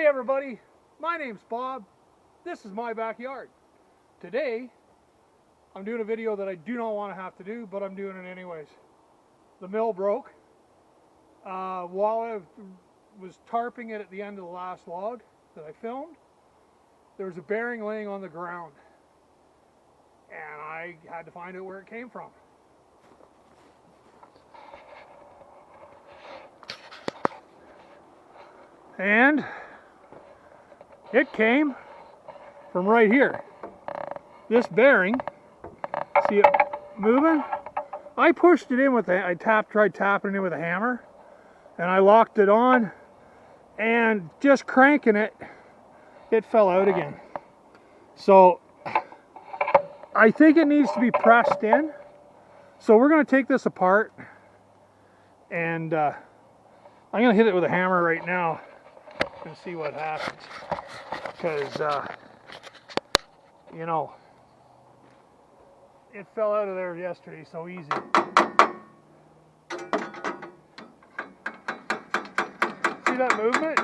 Hey everybody, my name's Bob. This is my backyard. Today, I'm doing a video that I do not want to have to do, but I'm doing it anyways. The mill broke. While I was tarping it at the end of the last log that I filmed, there was a bearing laying on the ground. And I had to find out where it came from. And it came from right here. This bearing, see it moving? I pushed it in with I tried tapping it in with a hammer, and I locked it on, and just cranking it, it fell out again. So I think it needs to be pressed in. So we're going to take this apart, and I'm going to hit it with a hammer right now and see what happens. Because, you know, it fell out of there yesterday so easy. See that movement?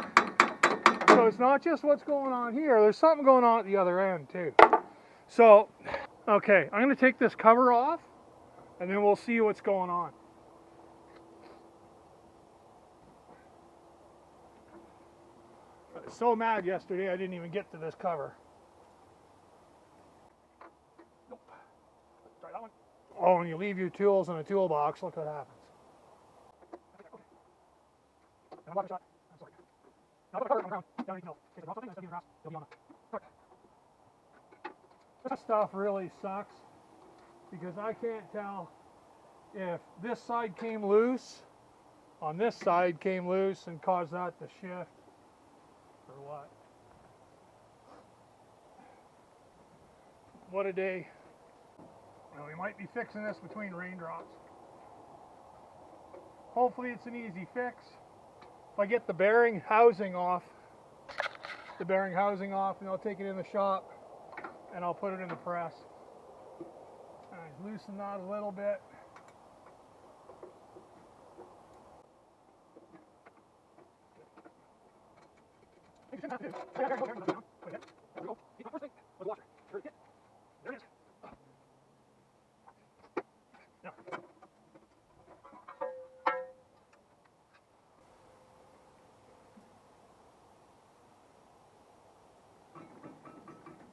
So it's not just what's going on here, there's something going on at the other end too. So, okay, I'm going to take this cover off and then we'll see what's going on. I was so mad yesterday I didn't even get to this cover. Nope. Try that one. Oh, when you leave your tools in a toolbox, look what happens. Okay. And I'm shot. I'm sorry. Now put a cover on the ground. Down in the mill. If it drops something, instead of grass, it'll be on the. This stuff really sucks because I can't tell if this side came loose, on this side came loose and caused that to shift, or what. What a day. Well, we might be fixing this between raindrops. Hopefully it's an easy fix. If I get the bearing housing off, and I'll take it in the shop and I'll put it in the press. All right, loosen that a little bit. You shouldn't have to. There we go. First thing was the washer. There it is. Now.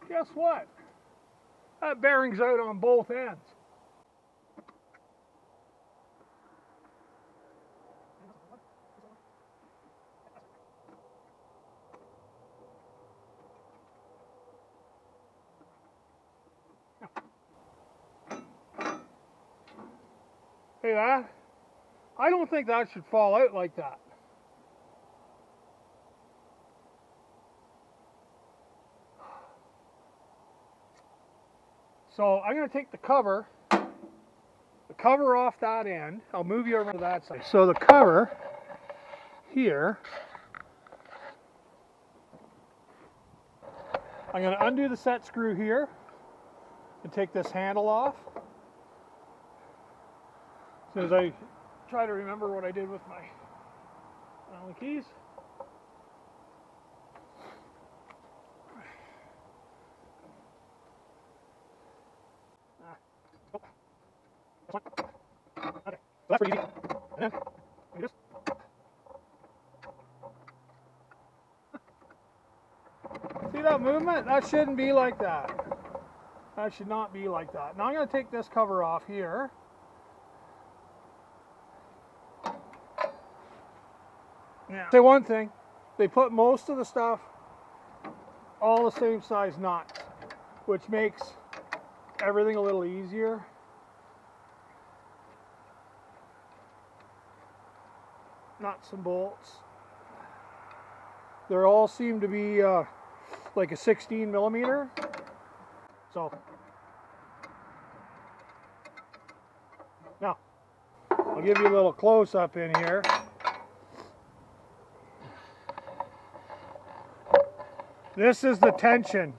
Guess what? That bearing's out on both ends. See that? I don't think that should fall out like that. So I'm going to take the cover off that end. I'll move you over to that side. So the cover here, I'm going to undo the set screw here and take this handle off. As soon as I try to remember what I did with my Allen keys. Okay, so that's pretty easy. And then we just see that movement? That shouldn't be like that. That should not be like that. Now I'm going to take this cover off here. Now, say one thing, they put most of the stuff all the same size nuts, which makes everything a little easier. Nuts and bolts. They all seem to be like a 16 millimeter. So now I'll give you a little close up in here. This is the tension.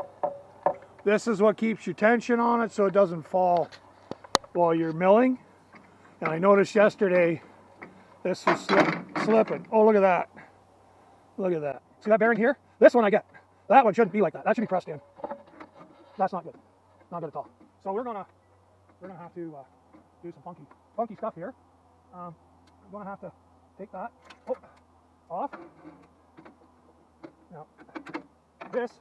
This is what keeps your tension on it so it doesn't fall while you're milling. And I noticed yesterday this was slipping. Oh, look at that. Look at that. See that bearing here? This one I get. That one shouldn't be like that. That should be pressed in. That's not good. Not good at all. So we're gonna have to do some funky stuff here. I'm gonna have to take that off. Now this.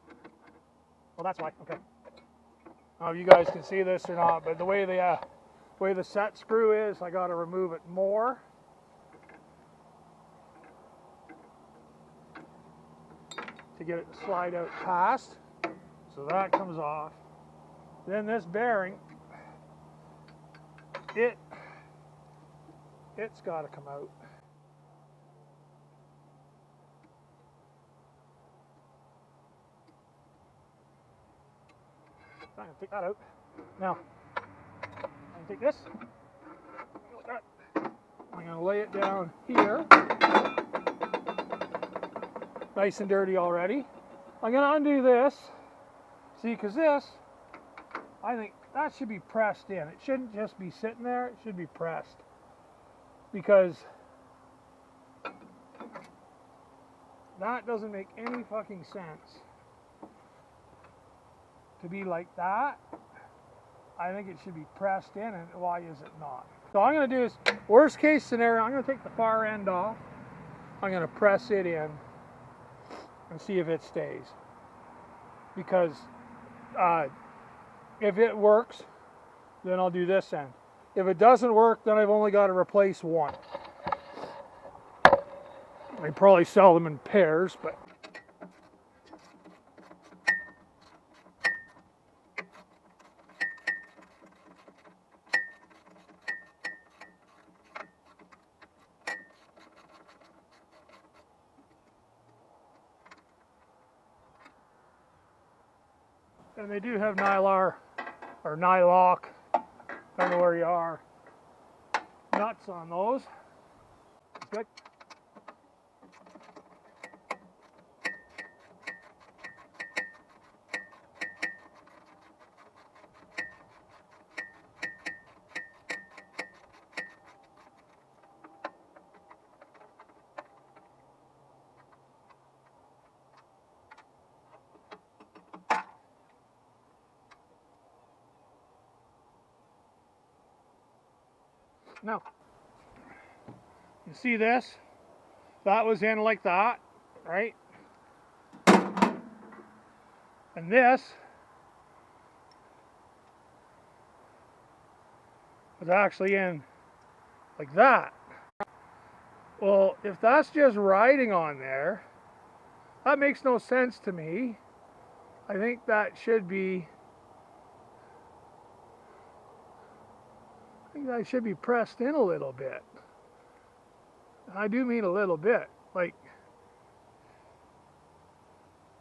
Well, that's why. Okay. I don't know if you guys can see this or not, but the way the set screw is, I got to remove it more. To get it to slide out past. So that comes off. Then this bearing, it's got to come out. I'm going to take that out. Now, I'm going to take this. I'm going to lay it down here. Nice and dirty already. I'm going to undo this. See, because this, I think that should be pressed in. It shouldn't just be sitting there. It should be pressed. Because that doesn't make any fucking sense. To be like that, I think it should be pressed in, and why is it not? So all I'm going to do is, worst case scenario, I'm going to take the far end off. I'm going to press it in and see if it stays. Because if it works, then I'll do this end. If it doesn't work, then I've only got to replace one. They probably sell them in pairs, but and they do have Nylar or Nylock, I don't know where you are, nuts on those. It's good. Now, you see this? That was in like that, right? And this was actually in like that. Well, if that's just riding on there, that makes no sense to me. I think that should be pressed in a little bit. I do mean a little bit. Like,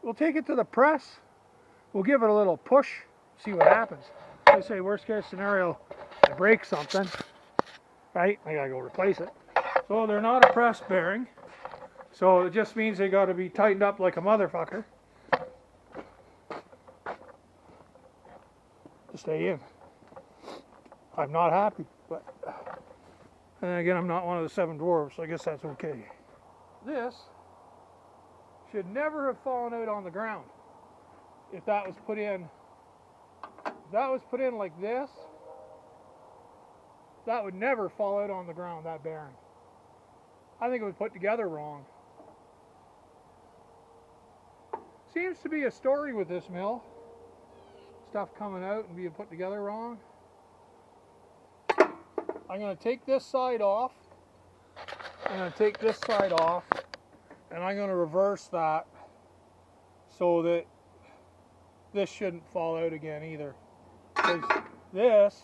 we'll take it to the press, we'll give it a little push, see what happens. I say worst case scenario, I break something, right? I gotta go replace it. So they're not a press bearing, so it just means they gotta be tightened up like a motherfucker to stay in. I'm not happy, but and again, I'm not one of the 7 dwarves, so I guess that's okay. This should never have fallen out on the ground. If that was put in, like this, that would never fall out on the ground, that bearing. I think it was put together wrong. Seems to be a story with this mill. Stuff coming out and being put together wrong. I'm going to take this side off. I'm going to take this side off, and I'm going to reverse that so that this shouldn't fall out again either. Because this,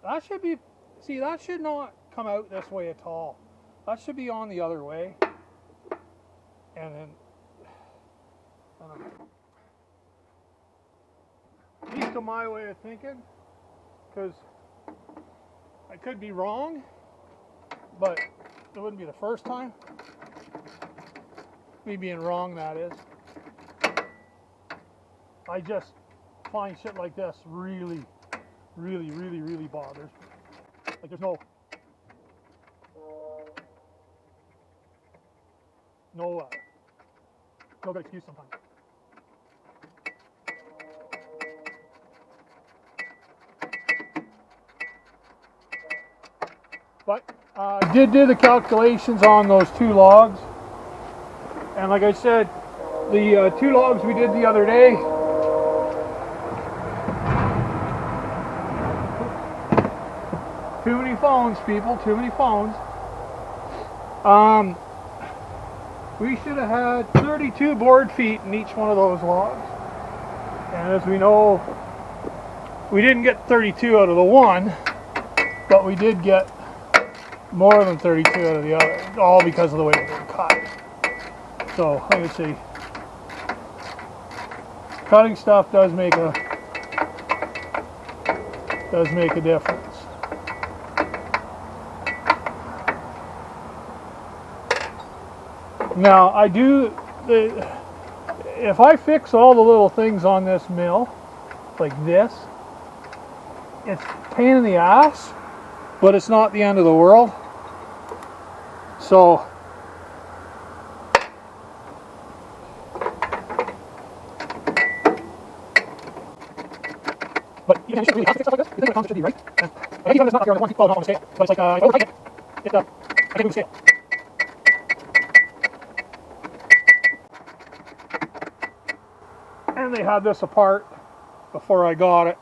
that should be, see, that should not come out this way at all. That should be on the other way. And then, I don't know. At least to my way of thinking, because I could be wrong, but it wouldn't be the first time. Me being wrong, that is. I just find shit like this really bothers me. Like there's no no good excuse sometimes. But I did do the calculations on those 2 logs, and like I said, the 2 logs we did the other day, too many phones, people, too many phones. We should have had 32 board feet in each one of those logs, and as we know, we didn't get 32 out of the one, but we did get more than 32 out of the other, all because of the way they were cut. So, like I say, cutting stuff does make a difference. Now, if I fix all the little things on this mill, like this, it's a pain in the ass, but it's not the end of the world. So, but you should really have to fix stuff like this. You think it should be right. And I think it's not here on the 1 feet, well, not on the scale, but it's like, if I overtighten it, I can move scale. And they had this apart before I got it.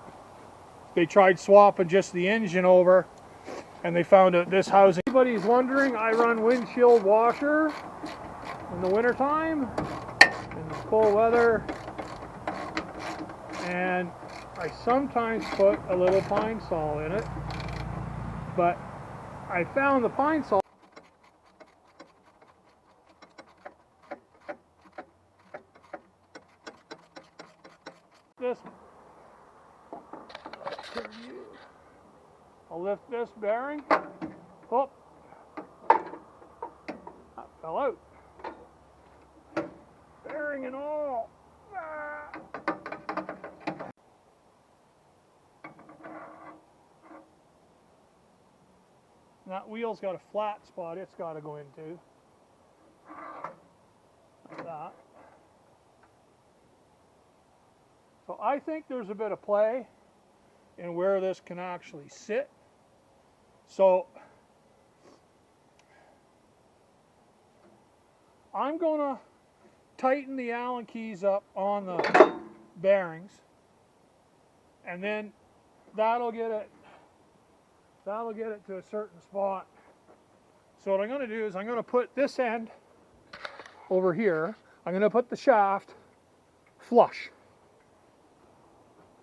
They tried swapping just the engine over, and they found out this housing. Anybody's wondering, I run windshield washer in the wintertime, in the cold weather, and I sometimes put a little pine sol in it, but I found the pine sol. I'll lift this bearing. Oh, that fell out. Bearing and all. Ah. That wheel's got a flat spot it's got to go into. Like that. So I think there's a bit of play in where this can actually sit. So I'm going to tighten the Allen keys up on the bearings, and then that'll get it to a certain spot. So what I'm going to do is I'm going to put this end over here. I'm going to put the shaft flush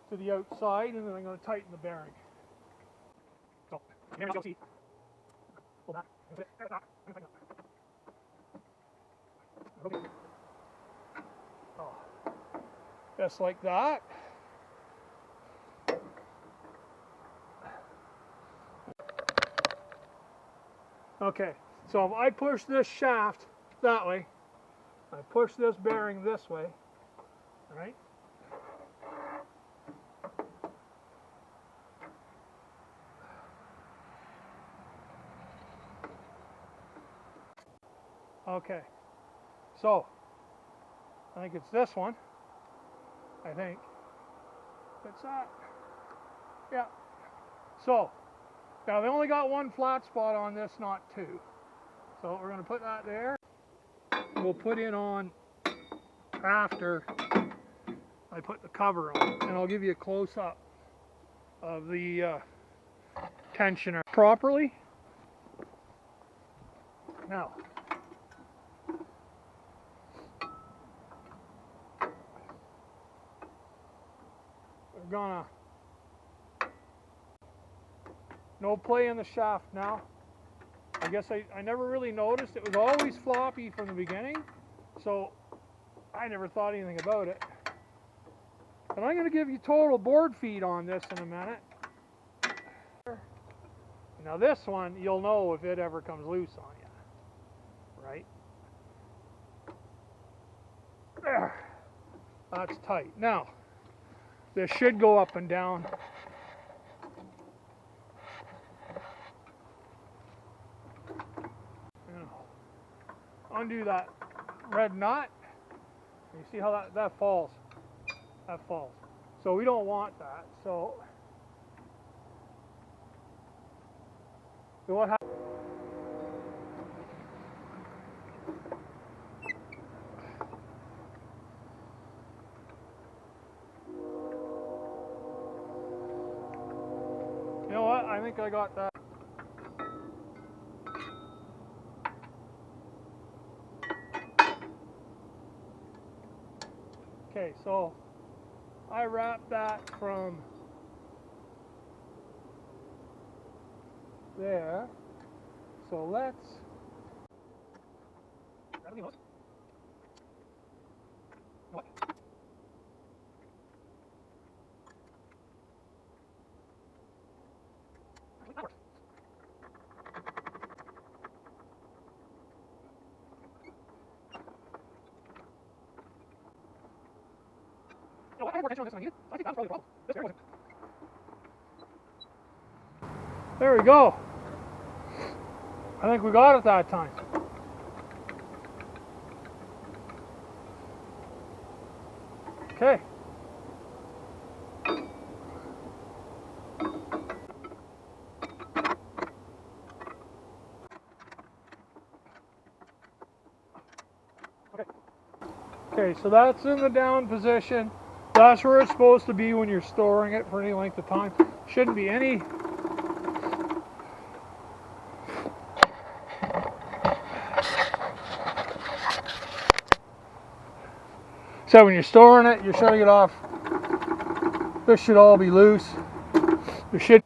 to the outside, and then I'm going to tighten the bearing. So, here you'll see. Pull that. Okay. Oh. Just like that. Okay, so if I push this shaft that way, I push this bearing this way, right? Okay, so I think it's this one. I think it's that. Yeah. So now they only got 1 flat spot on this, not 2. So we're going to put that there. We'll put in on after I put the cover on, and I'll give you a close-up of the tensioner properly. Now, we're gonna no play in the shaft now. I guess I never really noticed. It was always floppy from the beginning, so I never thought anything about it. But I'm going to give you total board feet on this in a minute. Now this one, you'll know if it ever comes loose on you, right? There. That's tight. Now, this should go up and down. Undo that red nut. You see how that falls? That falls. So we don't want that. So what happens? You know what? I think I got that. Okay, so I wrapped that from there. So let's. What? That works. You know what? I had more tension on this than I needed. I think that was probably the problem. This bearing wasn't. There we go. I think we got it that time. Okay. Okay, so that's in the down position. That's where it's supposed to be when you're storing it for any length of time. Shouldn't be any. So when you're storing it, you're shutting it off. This should all be loose. There should